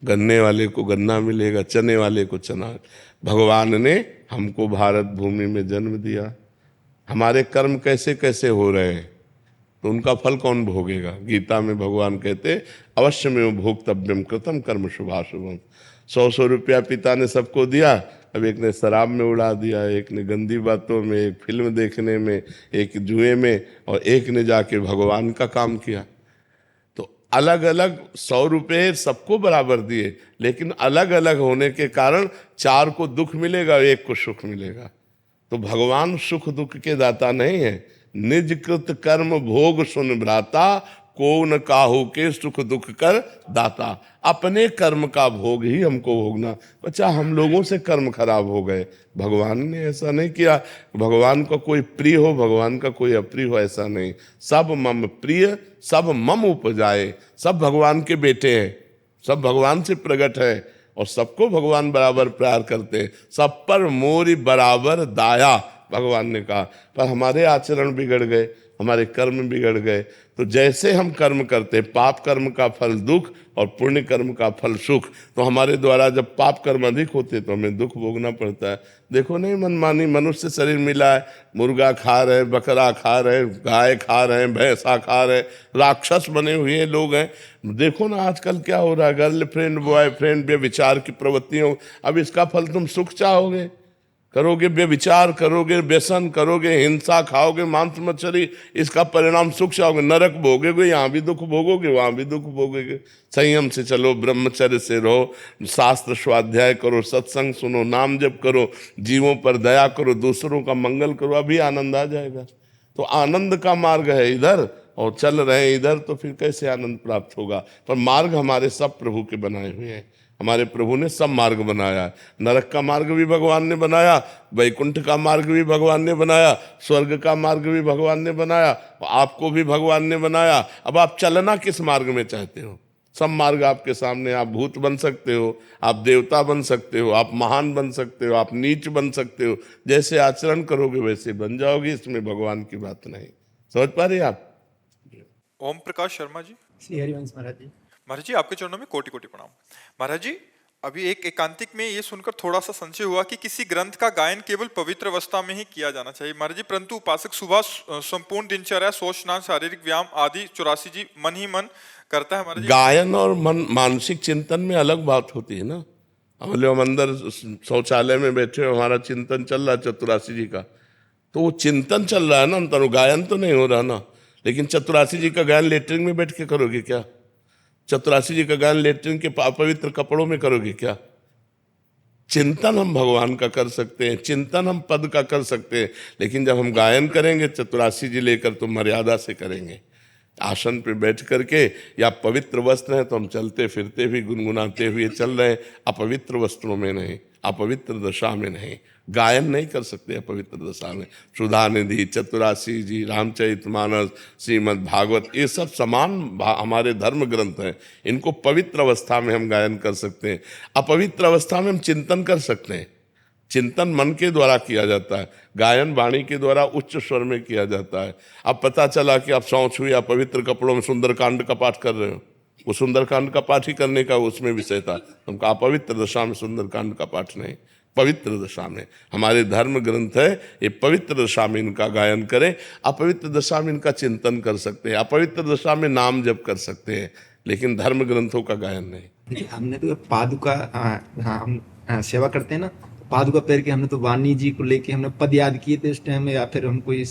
गन्ने वाले को गन्ना मिलेगा, चने वाले को चना। भगवान ने हमको भारत भूमि में जन्म दिया। हमारे कर्म कैसे कैसे हो रहे हैं, तो उनका फल कौन भोगेगा? गीता में भगवान कहते अवश्य में भोक्तव्यम कृतम कर्म शुभाशुभम। 100 रुपया पिता ने सबको दिया, अब एक ने शराब में उड़ा दिया, एक ने गंदी बातों में, एक फिल्म देखने में, एक जुए में, और एक ने जाके भगवान का काम किया। तो अलग अलग 100 रुपये सबको बराबर दिए, लेकिन अलग अलग होने के कारण 4 को दुख मिलेगा, 1 को सुख मिलेगा। तो भगवान सुख दुख के दाता नहीं है। निज कृत कर्म भोग सुन भ्राता, को न काहू के सुख दुख कर दाता। अपने कर्म का भोग ही हमको भोगना। बच्चा, हम लोगों से कर्म खराब हो गए, भगवान ने ऐसा नहीं किया। भगवान का कोई प्रिय हो, भगवान का कोई अप्रिय हो, ऐसा नहीं। सब मम प्रिय, सब मम उपजाए। सब भगवान के बेटे हैं, सब भगवान से प्रकट है, और सबको भगवान बराबर प्यार करते हैं। सब पर मोरी बराबर दाया, भगवान ने कहा, पर हमारे आचरण बिगड़ गए, हमारे कर्म बिगड़ गए। तो जैसे हम कर्म करते, पाप कर्म का फल दुख और पुण्य कर्म का फल सुख, तो हमारे द्वारा जब पाप कर्म अधिक होते तो हमें दुख भोगना पड़ता है। देखो नहीं, मनमानी मनुष्य शरीर मिला है, मुर्गा खा रहे, बकरा खा रहे, गाय खा रहे, भैंसा खा रहे, राक्षस बने हुए लोग हैं। देखो ना आजकल क्या हो रहा है, गर्लफ्रेंड बॉयफ्रेंड व्यभिचार की प्रवृत्तियों। अब इसका फल तुम सुख चाहोगे, करोगे व्यभिचार, करोगे व्यसन, करोगे हिंसा, खाओगे मांस मछली, इसका परिणाम सुख चाहोगे, नरक भोगोगे, यहाँ भी दुख भोगोगे, वहाँ भी दुख भोगोगे। संयम से चलो, ब्रह्मचर्य से रहो, शास्त्र स्वाध्याय करो, सत्संग सुनो, नाम जप करो, जीवों पर दया करो, दूसरों का मंगल करो, अभी आनंद आ जाएगा। तो आनंद का मार्ग है इधर और चल रहे हैं इधर, तो फिर कैसे आनंद प्राप्त होगा। पर मार्ग हमारे सब प्रभु के बनाए हुए हैं, हमारे प्रभु ने सब मार्ग बनाया है। नरक का मार्ग भी भगवान ने बनाया, वैकुंठ का मार्ग भी भगवान ने बनाया, स्वर्ग का मार्ग भी भगवान ने बनाया, आपको भी भगवान ने बनाया। अब आप चलना किस मार्ग में चाहते हो? सब मार्ग आपके सामने। आप भूत बन सकते हो, आप देवता बन सकते हो, आप महान बन सकते हो, आप नीच बन सकते हो। जैसे आचरण करोगे वैसे बन जाओगे, इसमें भगवान की बात नहीं। समझ पा रहे आप? ओम प्रकाश शर्मा जी। श्री हरिवंश महाराज जी। महाराज जी, आपके चरणों में कोटि कोटि प्रणाम। महाराज जी, अभी एक एकांतिक में ये सुनकर थोड़ा सा संशय हुआ कि किसी ग्रंथ का गायन केवल पवित्र अवस्था में ही किया जाना चाहिए महाराज जी, परंतु उपासक सुबह संपूर्ण दिनचर्या, शौच स्नान, शारीरिक व्यायाम आदि 84 जी मन ही मन करता है महाराज जी। गायन और मन मानसिक चिंतन में अलग बात होती है ना। हम अंदर शौचालय में बैठे हो, हमारा चिंतन चल रहा है 84 जी का, तो वो चिंतन चल रहा है ना अंतर, गायन तो नहीं हो रहा ना। लेकिन 84 जी का गायन लेटरिन में बैठ के करोगे क्या? 84 जी का गायन लेटरिन के पवित्र कपड़ों में करोगे क्या? चिंतन हम भगवान का कर सकते हैं, चिंतन हम पद का कर सकते हैं, लेकिन जब हम गायन करेंगे 84 जी लेकर तो मर्यादा से करेंगे। आसन पे बैठ करके, या पवित्र वस्त्र है तो हम चलते फिरते हुए गुनगुनाते हुए चल रहे हैं, अपवित्र वस्त्रों में नहीं, अपवित्र दशा में नहीं। गायन नहीं कर सकते अपवित्र दशा में। सुधा निधि, 84 जी, रामचरितमानस, श्रीमद् भागवत, ये सब समान हमारे धर्म ग्रंथ हैं। इनको पवित्र अवस्था में हम गायन कर सकते हैं, अपवित्र अवस्था में हम चिंतन कर सकते हैं। चिंतन मन के द्वारा किया जाता है, गायन वाणी के द्वारा उच्च स्वर में किया जाता है। अब पता चला कि आप शौच हुई, आप पवित्र कपड़ों में सुंदरकांड का पाठ कर रहे हो, वो सुंदरकांड का पाठ ही करने का उसमें विषय था, हमका अपवित्र दशा में सुंदरकांड का पाठ नहीं, पवित्र दशा में। हमारे धर्म ग्रंथ है, ये पवित्र दशा में इनका गायन करें, अपवित्र दशा में इनका चिंतन कर सकते हैं, अपवित्र दशा में नाम जप कर सकते हैं, लेकिन धर्म ग्रंथों का गायन नहीं। देखिए, हमने तो पादुका हम सेवा करते हैं ना, पादुका पैर के हमने तो वाणी जी को लेके हमने पद याद किए थे उस टाइम में, या फिर हम कोई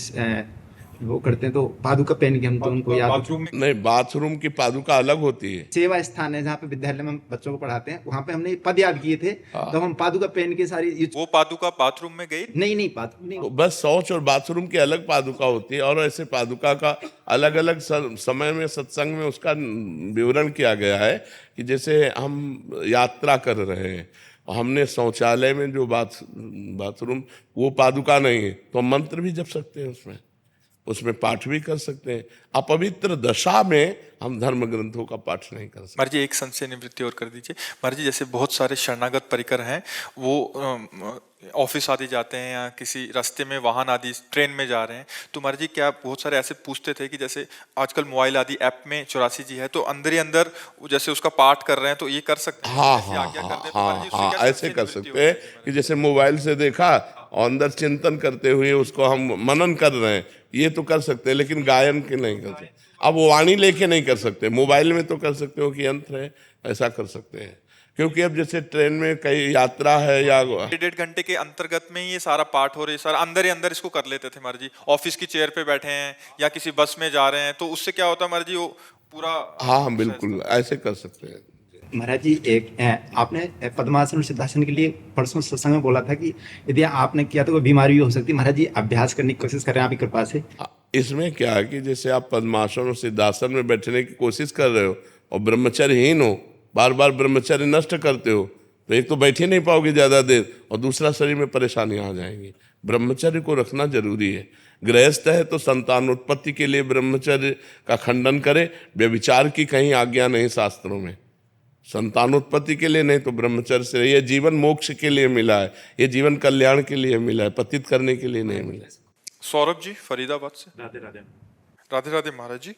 वो करते हैं तो पादुका पहन के हम तो उनको याद। नहीं, बाथरूम की पादुका अलग होती है। सेवा स्थान है जहाँ पे विद्यालय में हम बच्चों को पढ़ाते हैं, वहाँ पे हमने पद याद किए थे, तो हम पादुका पहन के सारी। वो पादुका बाथरूम में गई? नहीं, बाथरूम नहीं। तो बस शौच और बाथरूम की अलग पादुका होती है, और ऐसे पादुका का अलग अलग समय में सत्संग में उसका विवरण किया गया है कि जैसे हम यात्रा कर रहे हैं, हमने शौचालय में जो बाथरूम, वो पादुका नहीं है, तो हम मंत्र भी जप सकते हैं, उसमें पाठ भी कर सकते हैं। अपवित्र दशा में हम धर्म ग्रंथों का पाठ नहीं कर सकते। महाराज जी, एक संशय निवृत्ति और कर दीजिए महाराज जी। जैसे बहुत सारे शरणागत परिकर हैं, वो ऑफिस आदि जाते हैं या किसी रास्ते में वाहन आदि ट्रेन में जा रहे हैं, तो महाराज जी क्या बहुत सारे ऐसे पूछते थे कि जैसे आजकल मोबाइल आदि ऐप में 84 जी है, तो अंदर ही अंदर जैसे उसका पाठ कर रहे हैं, तो ये कर सकते हैं? हाँ, ऐसे कर सकते हैं कि जैसे मोबाइल से देखा और अंदर चिंतन करते हुए उसको हम मनन कर रहे हैं, ये तो कर सकते हैं, लेकिन गायन के नहीं कर सकते। अब वाणी लेके नहीं कर सकते, मोबाइल में तो कर सकते हो कि यंत्र है, ऐसा कर सकते हैं। क्योंकि अब जैसे ट्रेन में कई यात्रा है या 1.5 घंटे के अंतर्गत में ये सारा पाठ हो रही है, सारा अंदर ही अंदर इसको कर लेते थे महाराज जी। ऑफिस की चेयर पे बैठे हैं या किसी बस में जा रहे हैं, तो उससे क्या होता है महाराज जी, वो पूरा। हाँ, बिल्कुल ऐसे कर सकते हैं। महाराज जी, एक आपने पद्मासन और सिद्धासन के लिए परसों सत्संग में बोला था कि यदि आपने किया तो कोई बीमारी भी हो सकती है। महाराज जी, अभ्यास करने की कोशिश करें आपकी कृपा से। इसमें क्या है कि जैसे आप पद्मासन और सिद्धासन में बैठने की कोशिश कर रहे हो और ब्रह्मचर्यहीन हो, बार बार ब्रह्मचर्य नष्ट करते हो, तो एक तो बैठ ही नहीं पाओगे ज़्यादा देर, और दूसरा शरीर में परेशानियाँ आ जाएंगी। ब्रह्मचर्य को रखना जरूरी है। गृहस्थ है तो संतानोत्पत्ति के लिए ब्रह्मचर्य का खंडन करे, व्यभिचार की कहीं आज्ञा नहीं शास्त्रों में। संतानोत्पत्ति के लिए नहीं तो ब्रह्मचर्य से। ये जीवन मोक्ष के लिए मिला है, ये जीवन कल्याण के लिए मिला है, पतित करने के लिए नहीं मिला है। सौरभ जी फरीदाबाद से। राधे राधे। राधे राधे महाराज जी।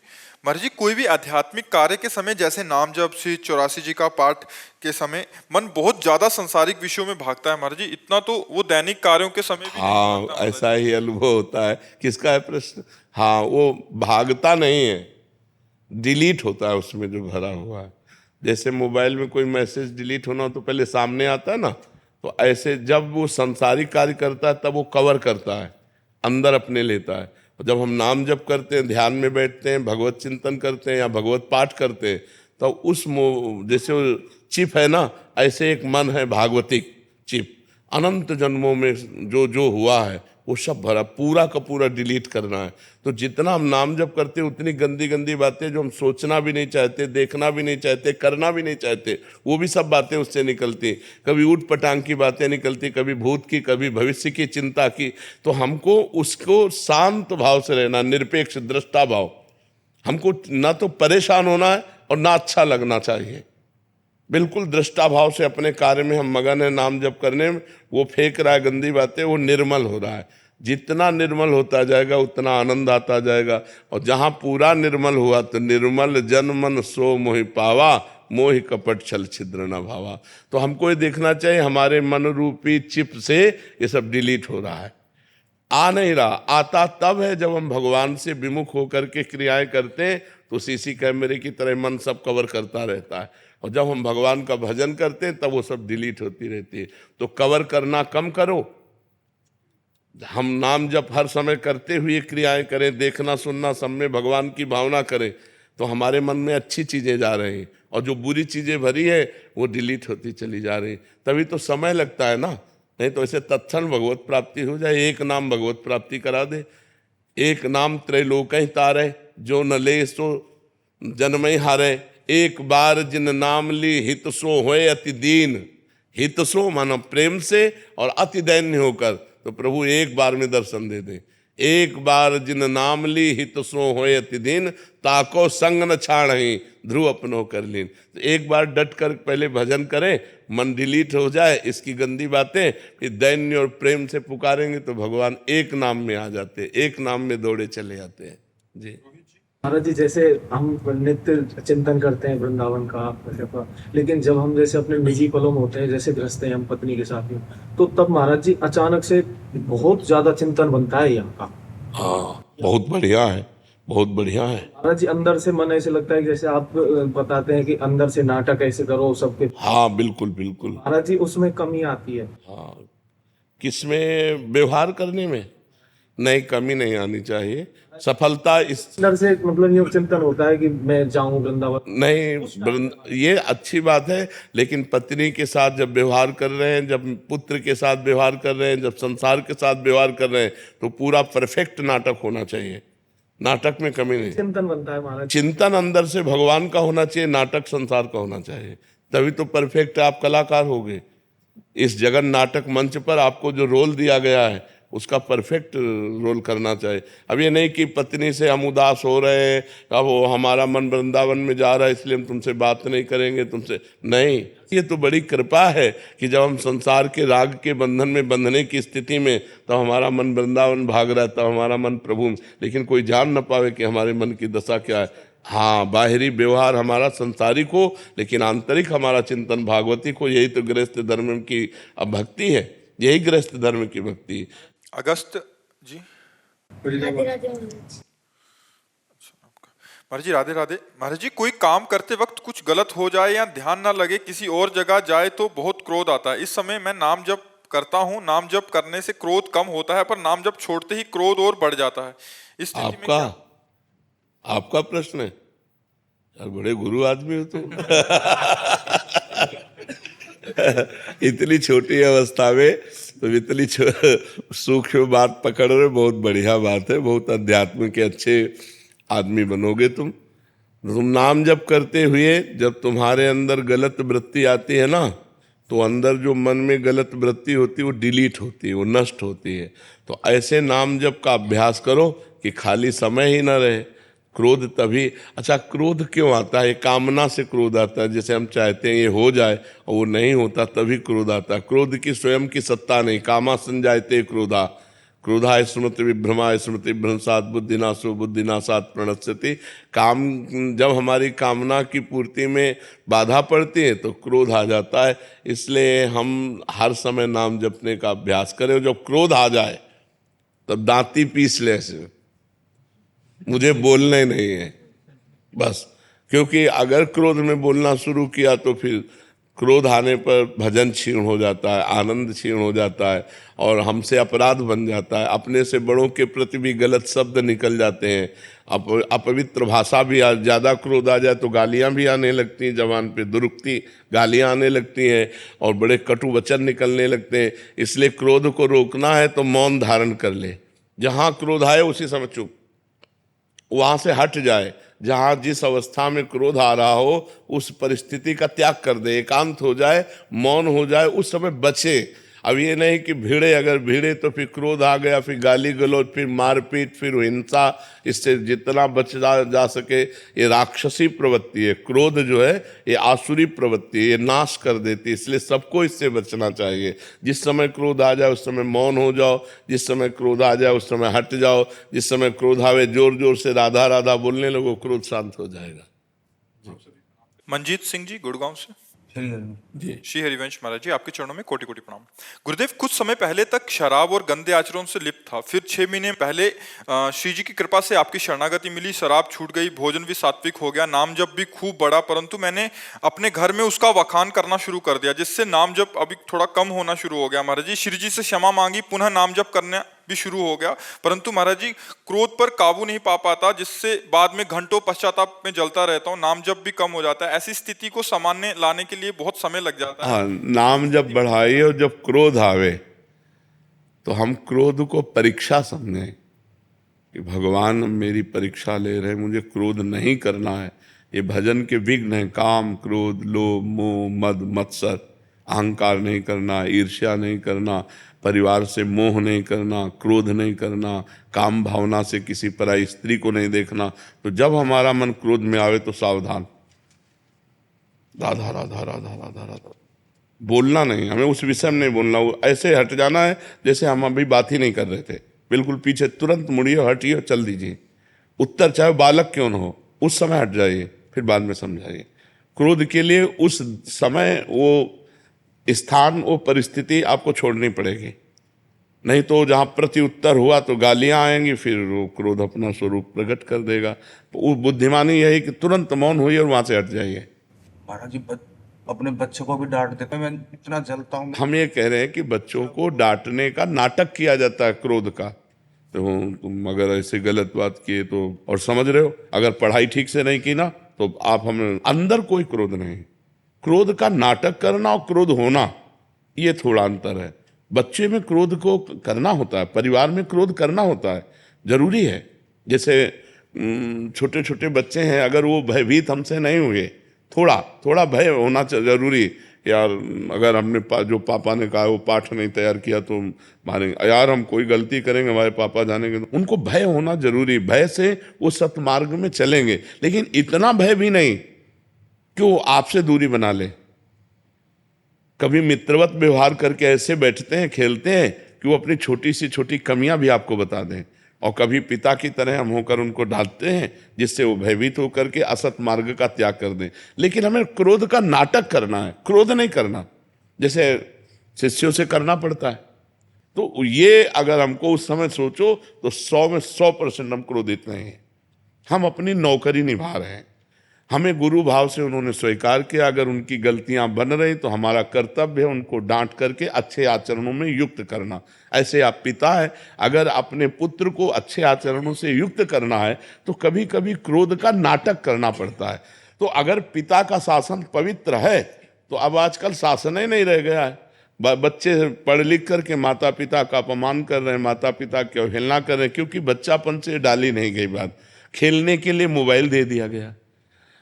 महाराज जी, कोई भी आध्यात्मिक कार्य के समय जैसे नाम जप श्री 84 जी का पाठ के समय मन बहुत ज्यादा संसारिक विषयों में भागता है महाराज जी, इतना तो वो दैनिक कार्यों के समय भी नहीं हाँ, भागता महाराज ऐसा ही अनुभव होता है। किसका है प्रश्न? हाँ, वो भागता नहीं है, डिलीट होता है उसमें जो भरा हुआ है। जैसे मोबाइल में कोई मैसेज डिलीट होना तो पहले सामने आता है ना, तो ऐसे जब वो संसारिक कार्य करता है तब वो कवर करता है, अंदर अपने लेता है। और जब हम नाम जप करते हैं, ध्यान में बैठते हैं, भगवत चिंतन करते हैं या भगवत पाठ करते हैं, तो उस जैसे वो चिप है ना, ऐसे एक मन है भागवतिक चिप, अनंत जन्मों में जो जो हुआ है वो सब भरा, पूरा का पूरा डिलीट करना है। तो जितना हम नाम जप करते हैं उतनी गंदी गंदी बातें जो हम सोचना भी नहीं चाहते, देखना भी नहीं चाहते, करना भी नहीं चाहते, वो भी सब बातें उससे निकलती। कभी ऊट पटांग की बातें निकलती, कभी भूत की, कभी भविष्य की चिंता की। तो हमको उसको शांत भाव से रहना, निरपेक्ष दृष्टा भाव। हमको ना तो परेशान होना है और ना अच्छा लगना चाहिए। बिल्कुल दृष्टा भाव से अपने कार्य में हम मगन है, नाम जप करने में। वो फेंक रहा है गंदी बातें, वो निर्मल हो रहा है। जितना निर्मल होता जाएगा उतना आनंद आता जाएगा। और जहाँ पूरा निर्मल हुआ तो निर्मल जन मन सो मोहि पावा, मोहि कपट छल छिद्र न भावा। तो हमको ये देखना चाहिए हमारे मन रूपी चिप से ये सब डिलीट हो रहा है, आ नहीं रहा। आता तब है जब हम भगवान से विमुख होकर के क्रियाएं करते हैं, तो सीसी कैमरे की तरह मन सब कवर करता रहता है। और जब हम भगवान का भजन करते हैं तब वो सब डिलीट होती रहती है। तो कवर करना कम करो, हम नाम जप हर समय करते हुए क्रियाएं करें, देखना सुनना सब में भगवान की भावना करें, तो हमारे मन में अच्छी चीज़ें जा रही हैं। और जो बुरी चीज़ें भरी है वो डिलीट होती चली जा रही। तभी तो समय लगता है ना, नहीं तो ऐसे तत्क्षण भगवत प्राप्ति हो जाए। एक नाम भगवत प्राप्ति करा दे। एक नाम त्रैलोक ही तारे, जो न ले सो जन्म ही हारे। एक बार जिन नाम ली हित सो होए अति दीन। हित सो मानो प्रेम से और अति दैन्य होकर, तो प्रभु एक बार में दर्शन दे दे। एक बार जिन नाम ली हित सो होए अति दीन, ताको संग न छाड़ ही ध्रुव अपनो कर लीन। तो एक बार डट कर पहले भजन करें, मन डिलीट हो जाए इसकी गंदी बातें, फिर दैन्य और प्रेम से पुकारेंगे तो भगवान एक नाम में आ जाते, एक नाम में दौड़े चले जाते हैं। जी महाराज जी, जैसे हम नित्य चिंतन करते हैं वृंदावन का, लेकिन जब हम जैसे अपने निजी पलों में होते हैं, जैसे गृहस्थ हैं हम पत्नी के साथ में, तो तब महाराज जी अचानक से बहुत ज्यादा चिंतन बनता है यहाँ का। हाँ, बहुत बढ़िया है, बहुत बढ़िया है महाराज जी। अंदर से मन ऐसे लगता है कि जैसे आप बताते हैं कि अंदर से नाटक ऐसे करो सबके। हाँ बिल्कुल बिल्कुल। महाराज जी, उसमें कमी आती है। हाँ, किसमें? व्यवहार करने में नहीं, कमी नहीं आनी चाहिए। सफलता इस अंदर से मतलब ये चिंतन होता है कि मैं जाऊं वृंदावन। नहीं, ये अच्छी बात है, लेकिन पत्नी के साथ जब व्यवहार कर रहे हैं, जब पुत्र के साथ व्यवहार कर रहे हैं, जब संसार के साथ व्यवहार कर रहे हैं, तो पूरा परफेक्ट नाटक होना चाहिए। नाटक में कमी नहीं। चिंतन बनता है महाराज। चिंतन अंदर से भगवान का होना चाहिए, नाटक संसार का होना चाहिए, तभी तो परफेक्ट आप कलाकार होगे। इस जगन नाटक मंच पर आपको जो रोल दिया गया है उसका परफेक्ट रोल करना चाहिए। अब ये नहीं कि पत्नी से हम उदास हो रहे हैं, अब वो हमारा मन वृंदावन में जा रहा है इसलिए हम तुमसे बात नहीं करेंगे, तुमसे नहीं। ये तो बड़ी कृपा है कि जब हम संसार के राग के बंधन में बंधने की स्थिति में, तब हमारा मन वृंदावन भाग रहा है, तब हमारा मन प्रभु, लेकिन कोई जान न पावे कि हमारे मन की दशा क्या है। हाँ, बाहरी व्यवहार हमारा संसारिक हो, लेकिन आंतरिक हमारा चिंतन भागवतिक हो। यही तो गृहस्थ धर्म की भक्ति है, यही गृहस्थ धर्म की भक्ति है। अगस्त जी। राधे राधे महाराज जी राधे राधे। महाराज जी, कोई काम करते वक्त कुछ गलत हो जाए या ध्यान ना लगे, किसी और जगह जाए तो बहुत क्रोध आता है। इस समय मैं नाम जप करता हूँ, नाम जप करने से क्रोध कम होता है, पर नाम जप छोड़ते ही क्रोध और बढ़ जाता है। इस स्थिति में क्या? आपका प्रश्न है यार, बड़े गुरु आदमी हो तुम। इतनी छोटी अवस्था में तो इतनी सूक्ष्म बात पकड़ रहे, बहुत बढ़िया बात है। बहुत अध्यात्म के अच्छे आदमी बनोगे तुम। नाम जप करते हुए जब तुम्हारे अंदर गलत वृत्ति आती है ना, तो अंदर जो मन में गलत वृत्ति होती है वो डिलीट होती है, वो नष्ट होती है। तो ऐसे नाम जप का अभ्यास करो कि खाली समय ही ना रहे, क्रोध तभी, अच्छा क्रोध क्यों आता है? कामना से क्रोध आता है, जैसे हम चाहते हैं ये हो जाए और वो नहीं होता तभी क्रोध आता है। क्रोध की स्वयं की सत्ता नहीं, कामा संजायते क्रोधा, क्रोधाय स्मृति विभ्रमाय स्मृति भ्रंशात बुद्धिनाशो बुद्धिनाशात प्रणश्यति। काम, जब हमारी कामना की पूर्ति में बाधा पड़ती है तो क्रोध आ जाता है। इसलिए हम हर समय नाम जपने का अभ्यास करें। जब क्रोध आ जाए तब दांती पीस ले ऐसे, मुझे बोलना ही नहीं है बस। क्योंकि अगर क्रोध में बोलना शुरू किया तो फिर क्रोध आने पर भजन क्षीण हो जाता है, आनंद क्षीण हो जाता है और हमसे अपराध बन जाता है। अपने से बड़ों के प्रति भी गलत शब्द निकल जाते हैं, अपवित्र भाषा भी। ज़्यादा क्रोध आ जाए तो गालियां भी आने लगती हैं, जबान पे दुरुक्ति गालियां आने लगती हैं और बड़े कटु वचन निकलने लगते हैं। इसलिए क्रोध को रोकना है तो मौन धारण कर ले। जहाँ क्रोध आए उसी समय चुप, वहाँ से हट जाए। जहाँ जिस अवस्था में क्रोध आ रहा हो उस परिस्थिति का त्याग कर दे, एकांत हो जाए, मौन हो जाए, उस समय बचे। अब ये नहीं कि भिड़े, अगर भिड़े तो फिर क्रोध आ गया, फिर गाली गलौज, फिर मारपीट, फिर हिंसा। इससे जितना बचा जा सके। ये राक्षसी प्रवृत्ति है, क्रोध जो है ये आसुरी प्रवृत्ति है, ये नाश कर देती है। इसलिए सबको इससे बचना चाहिए। जिस समय क्रोध आ जाए उस समय मौन हो जाओ, जिस समय क्रोध आ जाए उस समय हट जाओ। जिस समय क्रोध आवे जोर जोर से राधा राधा बोलने लगो, क्रोध शांत हो जाएगा। मंजीत सिंह जी गुड़गांव से। जी, श्री हरिवंश महाराज जी, आपके चरणों में कोटि कोटि प्रणाम। गुरुदेव, कुछ समय पहले तक शराब और गंदे आचरण से लिप्त था, फिर 6 महीने पहले श्री जी की कृपा से आपकी शरणागति मिली, शराब छूट गई, भोजन भी सात्विक हो गया, नाम जप भी खूब बढ़ा। परंतु मैंने अपने घर में उसका वखान करना शुरू कर दिया, जिससे नाम जप अभी थोड़ा कम होना शुरू हो गया। महाराज जी, श्री जी से क्षमा मांगी, पुनः नाम जप करना भी शुरू हो गया। परंतु महाराज जी, क्रोध पर काबू नहीं पा पाता, जिससे बाद में घंटों पश्चाताप में जलता रहता हूँ, नाम जप भी कम हो जाता है। ऐसी स्थिति को सामान्य लाने के लिए बहुत समय लग जाता है। हाँ, नाम जब बढ़ाइए और जब क्रोध आवे तो हम क्रोध को परीक्षा समझें कि भगवान मेरी परीक्षा ले रहे हैं, मुझे क्रोध नहीं करना है। ये भजन के विघ्न है, काम, क्रोध, लोभ, मोह, मद, मत्सर, अहंकार नहीं करना, ईर्ष्या नहीं करना, परिवार से मोह नहीं करना, क्रोध नहीं करना, काम भावना से किसी पराई स्त्री को नहीं देखना। तो जब हमारा मन क्रोध में आवे तो सावधान, राधा राधा राधा राधा राधा बोलना नहीं, हमें उस विषय में नहीं बोलना। वो ऐसे हट जाना है जैसे हम अभी बात ही नहीं कर रहे थे, बिल्कुल पीछे तुरंत मुड़िए, हटिए और चल दीजिए। उत्तर चाहे बालक क्यों न हो, उस समय हट जाइए, फिर बाद में समझाइए। क्रोध के लिए उस समय वो स्थान, वो परिस्थिति आपको छोड़नी पड़ेगी, नहीं तो जहाँ प्रति उत्तर हुआ तो गालियाँ आएंगी, फिर वो क्रोध अपना स्वरूप प्रकट कर देगा। वो बुद्धिमानी यही कि तुरंत मौन हुई और वहाँ से हट जाइए। महाराज जी, अपने बच्चों को भी डांट देते हैं, मैं इतना जलता हूँ। हम ये कह रहे हैं कि बच्चों को डांटने का नाटक किया जाता है क्रोध का। तो तुम अगर ऐसे गलत बात किए तो, और समझ रहे हो, अगर पढ़ाई ठीक से नहीं की ना तो आप, हमें अंदर कोई क्रोध नहीं। क्रोध का नाटक करना और क्रोध होना, ये थोड़ा अंतर है। बच्चे में क्रोध को करना होता है, परिवार में क्रोध करना होता है, जरूरी है। जैसे छोटे छोटे बच्चे हैं, अगर वो भयभीत हमसे नहीं हुए, थोड़ा थोड़ा भय होना जरूरी। यार अगर हमने जो पापा ने कहा वो पाठ नहीं तैयार किया तो मारेंगे, यार हम कोई गलती करेंगे हमारे पापा जानेंगे, तो उनको भय होना जरूरी। भय से वो सत्मार्ग में चलेंगे, लेकिन इतना भय भी नहीं कि वो आपसे दूरी बना ले। कभी मित्रवत व्यवहार करके ऐसे बैठते हैं, खेलते हैं कि वो अपनी छोटी सी छोटी कमियां भी आपको बता दें, और कभी पिता की तरह हम होकर उनको डांटते हैं जिससे वो भयभीत होकर के असत मार्ग का त्याग कर दें। लेकिन हमें क्रोध का नाटक करना है, क्रोध नहीं करना, जैसे शिष्यों से करना पड़ता है। तो ये अगर हमको उस समय सोचो तो 100 में 100% हम क्रोधित नहीं हैं। हम अपनी नौकरी निभा रहे हैं, हमें गुरु भाव से उन्होंने स्वीकार किया। अगर उनकी गलतियां बन रही तो हमारा कर्तव्य है उनको डांट करके अच्छे आचरणों में युक्त करना। ऐसे आप पिता है, अगर अपने पुत्र को अच्छे आचरणों से युक्त करना है तो कभी कभी क्रोध का नाटक करना पड़ता है। तो अगर पिता का शासन पवित्र है तो अब आजकल शासन ही नहीं रह गया है। बच्चे पढ़ लिख करके माता पिता का अपमान कर रहे हैं, माता पिता की अवहेलना कर रहे हैं, क्योंकि बच्चापन से डाली नहीं गई बात। खेलने के लिए मोबाइल दे दिया गया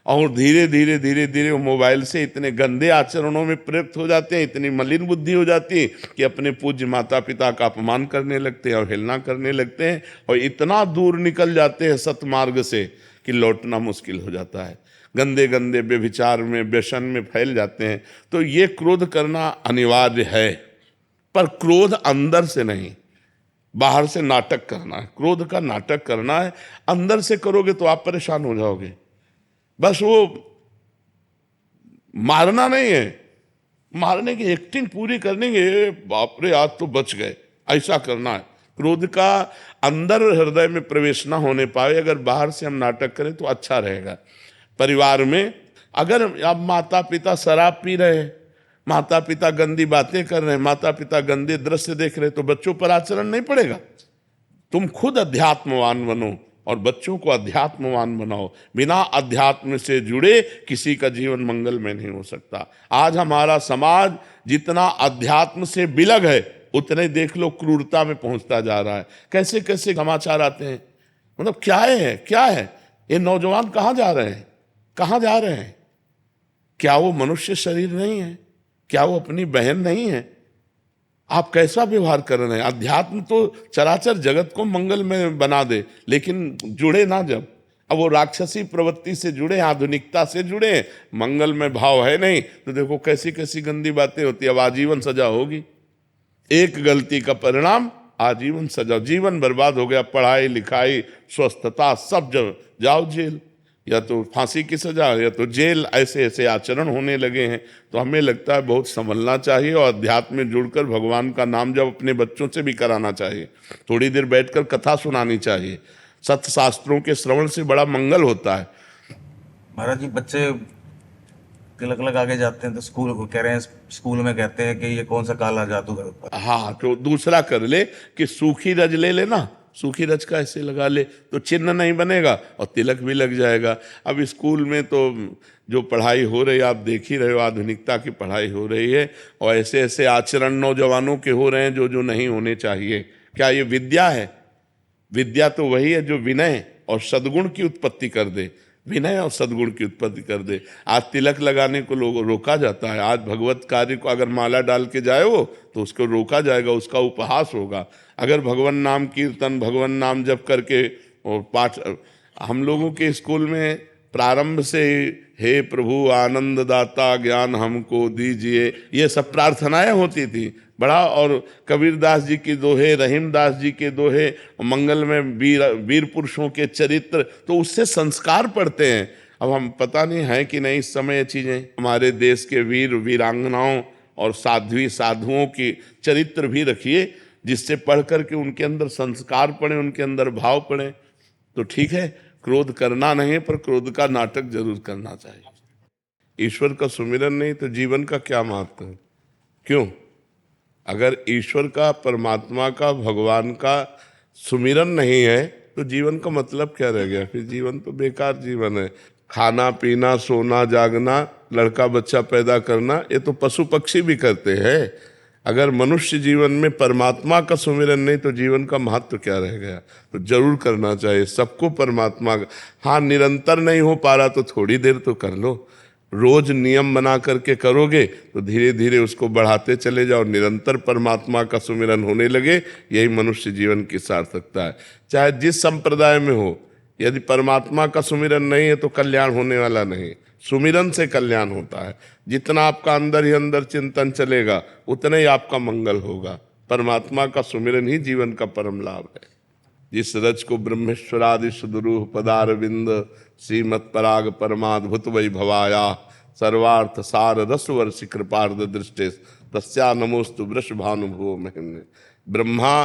और धीरे धीरे धीरे धीरे वो मोबाइल से इतने गंदे आचरणों में प्रयुक्त हो जाते हैं, इतनी मलिन बुद्धि हो जाती है कि अपने पूज्य माता पिता का अपमान करने लगते हैं, अवहेलना करने लगते हैं, और इतना दूर निकल जाते हैं सतमार्ग से कि लौटना मुश्किल हो जाता है, गंदे गंदे व्यभिचार में, व्यसन में फैल जाते हैं। तो ये क्रोध करना अनिवार्य है, पर क्रोध अंदर से नहीं, बाहर से नाटक करना है। क्रोध का नाटक करना है, अंदर से करोगे तो आप परेशान हो जाओगे। बस वो मारना नहीं है, मारने की एक्टिंग पूरी करने के, बाप रे आज तो बच गए, ऐसा करना है। क्रोध का अंदर हृदय में प्रवेश ना होने पाए, अगर बाहर से हम नाटक करें तो अच्छा रहेगा। परिवार में अगर अब माता पिता शराब पी रहे हैं, माता पिता गंदी बातें कर रहे हैं, माता पिता गंदे दृश्य देख रहे हैं, तो बच्चों पर आचरण नहीं पड़ेगा। तुम खुद अध्यात्मवान बनो और बच्चों को अध्यात्मवान बनाओ। बिना अध्यात्म से जुड़े किसी का जीवन मंगलमय नहीं हो सकता। आज हमारा समाज जितना अध्यात्म से बिलग है, उतने देख लो क्रूरता में पहुंचता जा रहा है। कैसे कैसे समाचार आते हैं, मतलब क्या है, क्या है ये नौजवान कहाँ जा रहे हैं, कहाँ जा रहे हैं? क्या वो मनुष्य शरीर नहीं है? क्या वो अपनी बहन नहीं है? आप कैसा व्यवहार कर रहे हैं? अध्यात्म तो चराचर जगत को मंगल में बना दे, लेकिन जुड़े ना जब, अब वो राक्षसी प्रवृत्ति से जुड़े, आधुनिकता से जुड़े, मंगल में भाव है नहीं, तो देखो कैसी कैसी गंदी बातें होती है। अब आजीवन सजा होगी, एक गलती का परिणाम आजीवन सजा, जीवन बर्बाद हो गया। पढ़ाई लिखाई स्वस्थता सब जाओ जेल, या तो फांसी की सजा या तो जेल, ऐसे ऐसे आचरण होने लगे हैं। तो हमें लगता है बहुत संभलना चाहिए और अध्यात्म में जुड़कर भगवान का नाम जब अपने बच्चों से भी कराना चाहिए। थोड़ी देर बैठकर कथा सुनानी चाहिए, सत्य शास्त्रों के श्रवण से बड़ा मंगल होता है। महाराज जी, बच्चे तिलक लगा के जाते हैं तो स्कूल को कह रहे हैं, स्कूल में कहते हैं कि ये कौन सा काला जादूगर। हाँ, तो दूसरा कर ले कि सूखी रज ले लेना, सूखी रज का ऐसे लगा ले तो चिन्ह नहीं बनेगा और तिलक भी लग जाएगा। अब स्कूल में तो जो पढ़ाई हो रही है, आप देख ही रहे हो, आधुनिकता की पढ़ाई हो रही है और ऐसे ऐसे आचरण नौजवानों के हो रहे हैं जो जो नहीं होने चाहिए। क्या ये विद्या है? विद्या तो वही है जो विनय और सद्गुण की उत्पत्ति कर दे, विनय और सद्गुण की उत्पत्ति कर दे। आज तिलक लगाने को लोग रोका जाता है। आज भगवत कार्य को अगर माला डाल के जाए वो, तो उसको रोका जाएगा, उसका उपहास होगा। अगर भगवान नाम कीर्तन, भगवान नाम जप करके और पाठ, हम लोगों के स्कूल में प्रारंभ से हे प्रभु आनंद दाता ज्ञान हमको दीजिए, ये सब प्रार्थनाएं होती थी बड़ा। और कबीरदास जी की दोहे, रहीमदास जी के दोहे, मंगल में वीर पुरुषों के चरित्र, तो उससे संस्कार पढ़ते हैं। अब हम पता नहीं है कि नहीं इस समय ये चीज़ें, हमारे देश के वीर वीरांगनाओं और साध्वी साधुओं की चरित्र भी रखिए, जिससे पढ़ करके उनके अंदर संस्कार पड़े, उनके अंदर भाव पड़े। तो ठीक है, क्रोध करना नहीं, पर क्रोध का नाटक जरूर करना चाहिए। ईश्वर का सुमिरन नहीं तो जीवन का क्या महत्व है? क्यों? अगर ईश्वर का, परमात्मा का, भगवान का सुमिरन नहीं है तो जीवन का मतलब क्या रह गया? फिर जीवन तो बेकार जीवन है। खाना पीना, सोना जागना, लड़का बच्चा पैदा करना, ये तो पशु पक्षी भी करते हैं। अगर मनुष्य जीवन में परमात्मा का सुमिरन नहीं तो जीवन का महत्व क्या रह गया? तो जरूर करना चाहिए सबको परमात्मा का। हाँ, निरंतर नहीं हो पा रहा तो थोड़ी देर तो कर लो, रोज नियम बना करके करोगे तो धीरे धीरे उसको बढ़ाते चले जाओ, निरंतर परमात्मा का सुमिरन होने लगे। यही मनुष्य जीवन की सार्थकता है, चाहे जिस संप्रदाय में हो। यदि परमात्मा का सुमिरन नहीं है तो कल्याण होने वाला नहीं, सुमिरन से कल्याण होता है। जितना आपका अंदर ही अंदर चिंतन चलेगा उतना ही आपका मंगल होगा। परमात्मा का सुमिरन ही जीवन का परम लाभ है। जिस रज को ब्रह्मेश्वरादि सुदरूह पदारविंद श्रीमत् पराग परमाद्भुत वैभवाया सर्वार्थ सार रसवर्ष कृपार्ध दृष्टि तस्या नमोस्तु वृषभानुभुवो महिम्ने। ब्रह्मा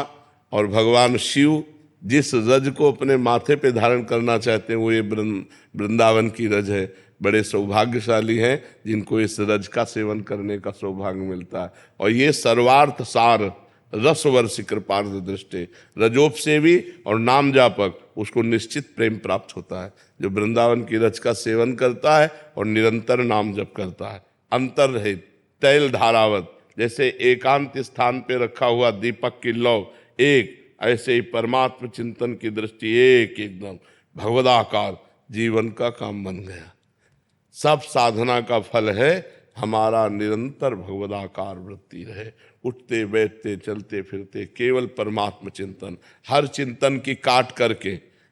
और भगवान शिव जिस रज को अपने माथे पे धारण करना चाहते हैं वो ये वृंदावन की रज है। बड़े सौभाग्यशाली हैं जिनको इस रज का सेवन करने का सौभाग्य मिलता है। और ये सर्वार्थ सार रसवर्ष कृपार्थ दृष्टि, रजोप सेवी और नाम जापक, उसको निश्चित प्रेम प्राप्त होता है जो वृंदावन की रज का सेवन करता है और निरंतर नाम जप करता है। अंतर रहित तैल धारावत, जैसे एकांत स्थान पे रखा हुआ दीपक की लौ एक, ऐसे ही परमात्म चिंतन की दृष्टि एक, एकदम भगवदाकार जीवन का काम बन गया। सब साधना का फल है हमारा निरंतर भगवदाकार वृत्ति रहे, उठते बैठते चलते फिरते केवल परमात्म चिंतन। हर चिंतन की काट करके